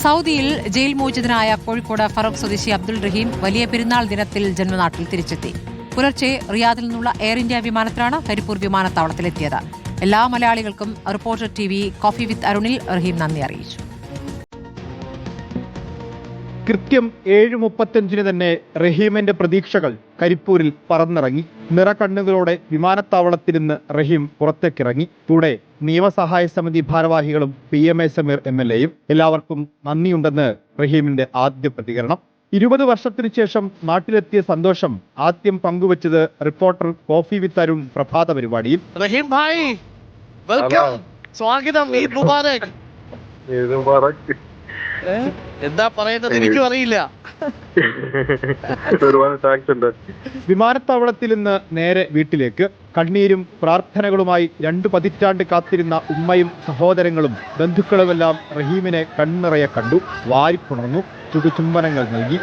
സൗദിയിൽ ജയിൽ മോചിതനായ കോഴിക്കോട് ഫറൂഖ് സ്വദേശി അബ്ദുൾ റഹീം വലിയ പെരുന്നാൾ ദിനത്തിൽ ജന്മനാട്ടിൽ തിരിച്ചെത്തി. പുലർച്ചെ റിയാദിൽ നിന്നുള്ള എയർ ഇന്ത്യ വിമാനത്തിലാണ് കരിപ്പൂർ വിമാനത്താവളത്തിലെത്തിയത്. എല്ലാ മലയാളികൾക്കും റിപ്പോർട്ടർ TV കോഫി വിത്ത് അരുണിൽ റഹീം നന്ദി അറിയിച്ചു. കൃത്യം 7:35 തന്നെ റഹീമിന്റെ പ്രതീക്ഷകൾ കരിപ്പൂരിൽ പറന്നിറങ്ങി. നിറകണ്ണുകളോടെ വിമാനത്താവളത്തിൽ റഹീം പുറത്തേക്കിറങ്ങി. കൂടെ നിയമസഹായ സമിതി ഭാരവാഹികളും PMA സമീർ MLAയും. എല്ലാവർക്കും നന്ദിയുണ്ടെന്ന് റഹീമിന്റെ ആദ്യ പ്രതികരണം. 20 വർഷത്തിനു ശേഷം നാട്ടിലെത്തിയ സന്തോഷം ആദ്യം പങ്കുവച്ചത് റിപ്പോർട്ടർ കോഫി വിത്ത് അരുൺ പ്രഭാത പരിപാടിയിൽ. റഹീം ഭായ് വെൽക്കം, സ്വാഗതം, ഈദ് മുബാറക്. എന്താ പറയുന്നത് എനിക്കും അറിയില്ല. വിമാനത്താവളത്തിൽ നിന്ന് നേരെ വീട്ടിലേക്ക്. കണ്ണീരും പ്രാർത്ഥനകളുമായി 2 പതിറ്റാണ്ട് കാത്തിരുന്ന ഉമ്മയും സഹോദരങ്ങളും ബന്ധുക്കളുമെല്ലാം റഹീമിനെ കണ്ണിറയെ കണ്ടു. വാരിപ്പുണർന്നു, ചുടുചുംബനങ്ങൾ നൽകി.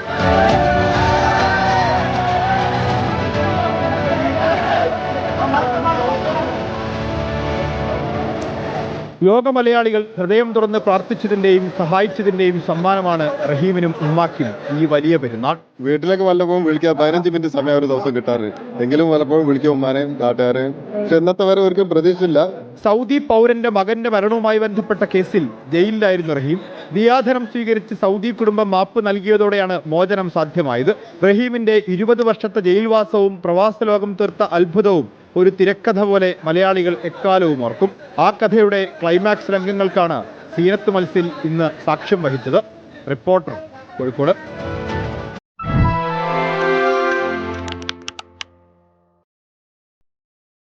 ലോക മലയാളികൾ ഹൃദയം തുറന്ന് പ്രാർത്ഥിച്ചതിന്റെയും സഹായിച്ചതിന്റെയും സമ്മാനമാണ് റഹീമിനും ഉമ്മാക്കും ഈ വലിയ പെരുന്നാൾ. വീട്ടിലേക്ക് വല്ലപ്പോഴും വിളിക്കുക, 15 മിനിറ്റ് സമയം ഒരു ദിവസം കിട്ടാറ്. എങ്കിലും പലപ്പോഴും വിളിക്കും ഉമ്മാനെയും നാട്ടുകാരെയും. പക്ഷെ ഇന്നത്തെ വരെ ഒരിക്കലും പ്രതീക്ഷിച്ചില്ല. സൗദി പൗരന്റെ മകന്റെ മരണവുമായി ബന്ധപ്പെട്ട കേസിൽ ജയിലിലായിരുന്നു റഹീം. ദിയാധനം സ്വീകരിച്ച് സൗദി കുടുംബം മാപ്പ് നൽകിയതോടെയാണ് മോചനം സാധ്യമായത്. റഹീമിന്റെ 20 വർഷത്തെ ജയിൽവാസവും പ്രവാസ ലോകം തീർത്ത അത്ഭുതവും ഒരു തിരക്കഥ പോലെ മലയാളികൾ എക്കാലവും ഓർക്കും. ആ കഥയുടെ ക്ലൈമാക്സ് രംഗങ്ങൾക്കാണ് സീനത്ത് മത്സിൽ ഇന്ന് സാക്ഷ്യം വഹിച്ചത്. റിപ്പോർട്ടർ, കോഴിക്കോട്.